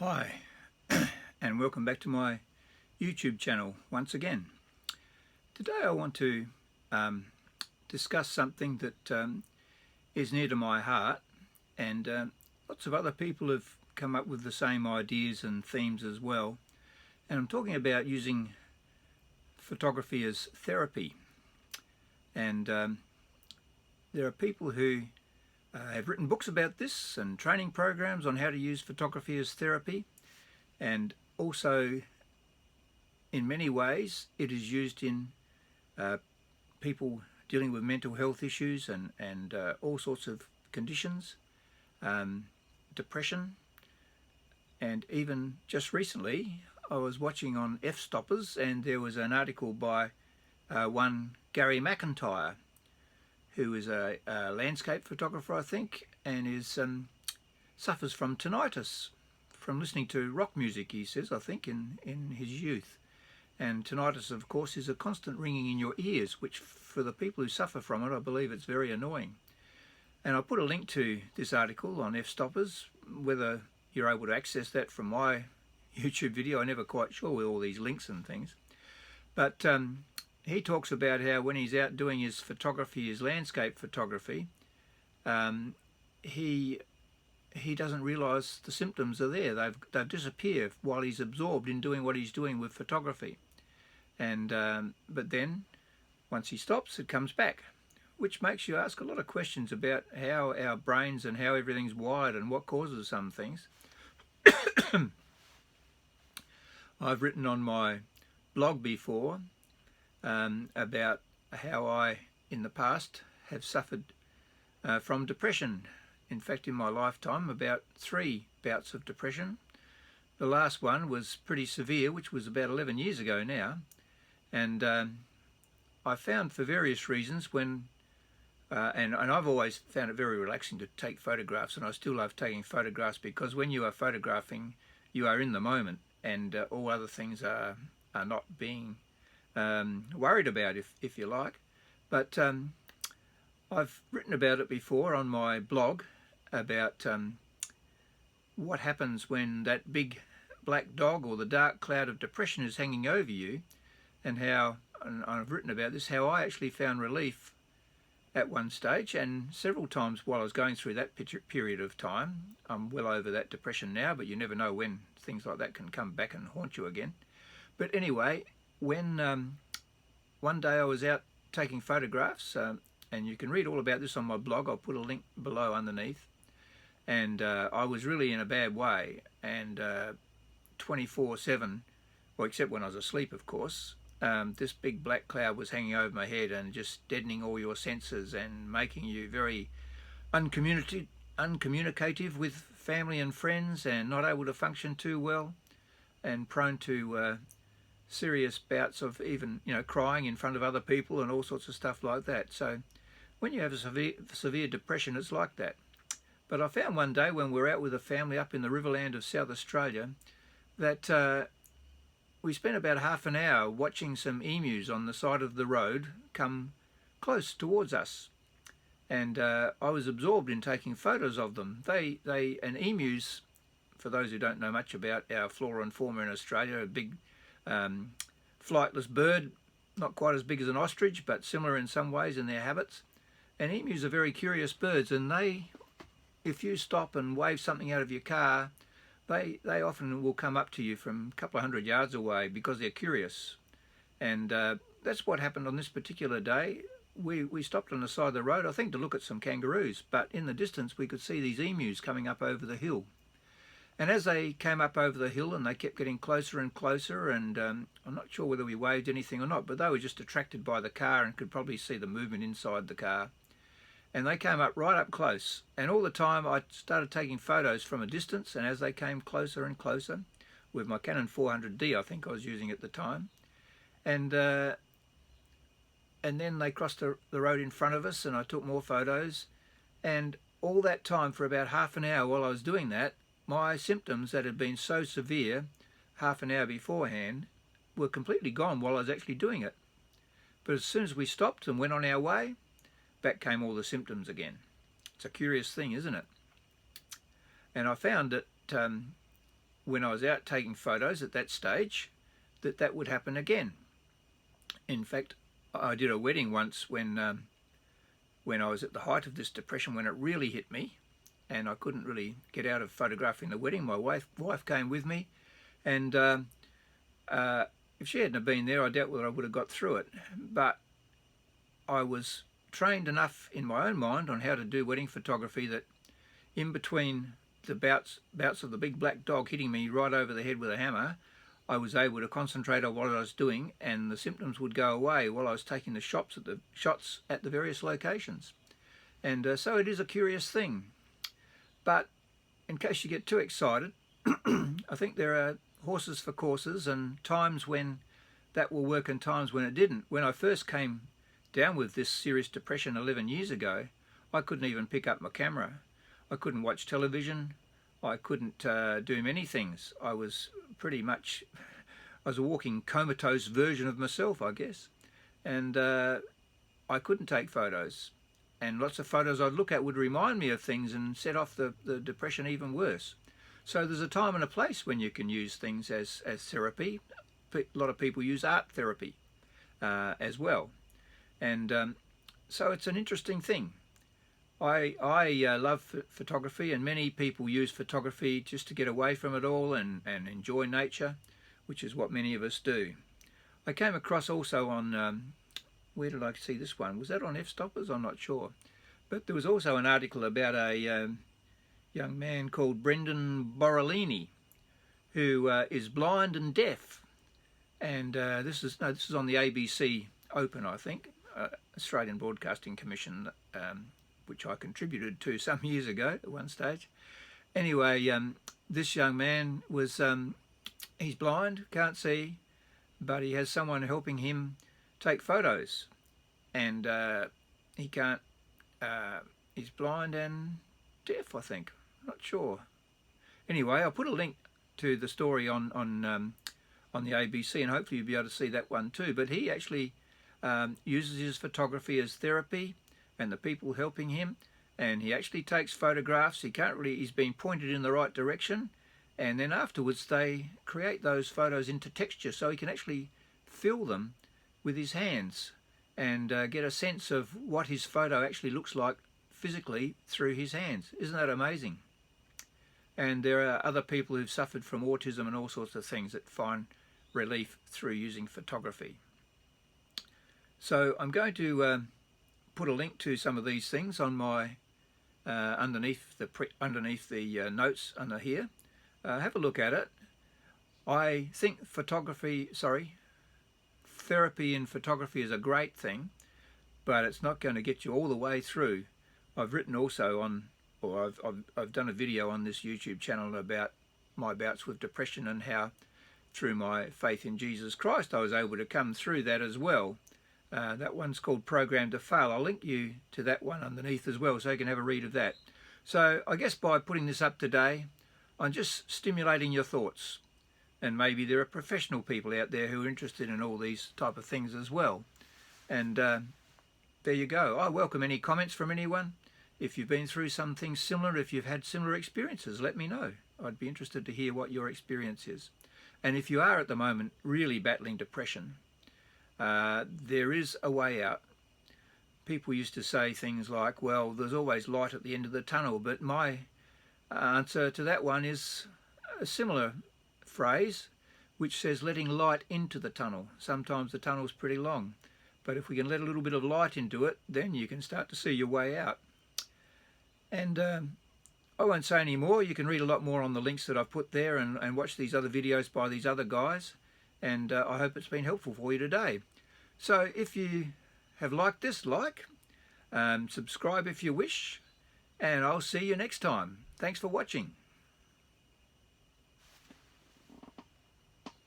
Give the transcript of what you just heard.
Hi, and welcome back to my YouTube channel once again. Today I want to discuss something that is near to my heart, and lots of other people have come up with the same ideas and themes as well. And I'm talking about using photography as therapy. And there are people who have written books about this and training programs on how to use photography as therapy, and also in many ways it is used in people dealing with mental health issues and all sorts of conditions, depression, and even just recently I was watching on F-Stoppers and there was an article by one Gary McIntyre, who is a landscape photographer, I think, and suffers from tinnitus from listening to rock music, he says, I think, in his youth. And tinnitus, of course, is a constant ringing in your ears, which for the people who suffer from it, I believe it's very annoying. And I'll put a link to this article on F-Stoppers. Whether you're able to access that from my YouTube video, I'm never quite sure with all these links and things. But he talks about how when he's out doing his photography, his landscape photography, he doesn't realise the symptoms are there. They've disappeared while he's absorbed in doing what he's doing with photography. And but then once he stops, it comes back, which makes you ask a lot of questions about how our brains and how everything's wired and what causes some things. I've written on my blog before about how I, in the past, have suffered from depression. In fact, in my lifetime, about 3 bouts of depression. The last one was pretty severe, which was about 11 years ago now. And I found, for various reasons, when and I've always found it very relaxing to take photographs, and I still love taking photographs, because when you are photographing, you are in the moment, and all other things are not being worried about, if you like. But I've written about it before on my blog about what happens when that big black dog or the dark cloud of depression is hanging over you, and how, and I've written about this, how I actually found relief at one stage and several times while I was going through that period of time. I'm well over that depression now, but you never know when things like that can come back and haunt you again. But anyway, when one day I was out taking photographs, and you can read all about this on my blog, I'll put a link below underneath, and I was really in a bad way, and 24/7, well, except when I was asleep, of course, this big black cloud was hanging over my head and just deadening all your senses and making you very uncommunicative with family and friends, and not able to function too well, and prone to serious bouts of even, crying in front of other people and all sorts of stuff like that. So when you have a severe depression, it's like that. But I found one day when we were out with a family up in the Riverland of South Australia that we spent about half an hour watching some emus on the side of the road come close towards us. And I was absorbed in taking photos of them. And emus, for those who don't know much about our flora and fauna in Australia, a big flightless bird, not quite as big as an ostrich, but similar in some ways in their habits. And emus are very curious birds, and if you stop and wave something out of your car, they often will come up to you from a couple of 100 yards away because they're curious. And that's what happened on this particular day. We stopped on the side of the road, I think to look at some kangaroos, but in the distance we could see these emus coming up over the hill. And as they came up over the hill and they kept getting closer and closer, and I'm not sure whether we waved anything or not, but they were just attracted by the car and could probably see the movement inside the car. And they came up right up close, and all the time I started taking photos from a distance, and as they came closer and closer, with my Canon 400D I think I was using at the time, and then they crossed the road in front of us, and I took more photos. And all that time, for about half an hour while I was doing that, my symptoms that had been so severe half an hour beforehand were completely gone while I was actually doing it. But as soon as we stopped and went on our way, back came all the symptoms again. It's a curious thing, isn't it? And I found that when I was out taking photos at that stage, that would happen again. In fact, I did a wedding once when I was at the height of this depression, when it really hit me, and I couldn't really get out of photographing the wedding. My wife came with me, and if she hadn't have been there, I doubt whether I would have got through it. But I was trained enough in my own mind on how to do wedding photography that in between the bouts of the big black dog hitting me right over the head with a hammer, I was able to concentrate on what I was doing, and the symptoms would go away while I was taking the shots at the various locations. And so it is a curious thing. But in case you get too excited, I think there are horses for courses, and times when that will work and times when it didn't. When I first came down with this serious depression 11 years ago, I couldn't even pick up my camera. I couldn't watch television. I couldn't do many things. I was a walking comatose version of myself, I guess. And I couldn't take photos. And lots of photos I'd look at would remind me of things and set off the depression even worse. So there's a time and a place when you can use things as therapy. A lot of people use art therapy as well. And so it's an interesting thing. I love photography, and many people use photography just to get away from it all and enjoy nature, which is what many of us do. I came across also on, where did I see this one? Was that on F-Stoppers? I'm not sure. But there was also an article about a young man called Brendan Borellini, who is blind and deaf. And this is on the ABC Open, I think, Australian Broadcasting Commission, which I contributed to some years ago at one stage. Anyway, this young man was, he's blind, can't see, but he has someone helping him take photos. And he can't, he's blind and deaf, I think. Not sure. Anyway, I'll put a link to the story on the ABC, and hopefully you'll be able to see that one too. But he actually uses his photography as therapy, and the people helping him, and he actually takes photographs. He's been pointed in the right direction, and then afterwards they create those photos into texture, so he can actually feel them with his hands and get a sense of what his photo actually looks like physically through his hands. Isn't that amazing? And there are other people who've suffered from autism and all sorts of things that find relief through using photography. So I'm going to put a link to some of these things on my underneath the notes under here. Have a look at it. I think therapy in photography is a great thing, but it's not going to get you all the way through. I've written also on, or I've done a video on this YouTube channel about my bouts with depression and how through my faith in Jesus Christ I was able to come through that as well. That one's called Program to Fail. I'll link you to that one underneath as well, so you can have a read of that. So I guess by putting this up today, I'm just stimulating your thoughts. And maybe there are professional people out there who are interested in all these type of things as well. And there you go. I welcome any comments from anyone. If you've been through some things similar, if you've had similar experiences, let me know. I'd be interested to hear what your experience is. And if you are at the moment really battling depression, there is a way out. People used to say things like, well, there's always light at the end of the tunnel, but my answer to that one is a similar phrase, which says letting light into the tunnel. Sometimes the tunnel's pretty long, but if we can let a little bit of light into it, then you can start to see your way out. And I won't say any more. You can read a lot more on the links that I've put there and watch these other videos by these other guys. And I hope it's been helpful for you today. So if you have liked this, subscribe if you wish, and I'll see you next time. Thanks for watching.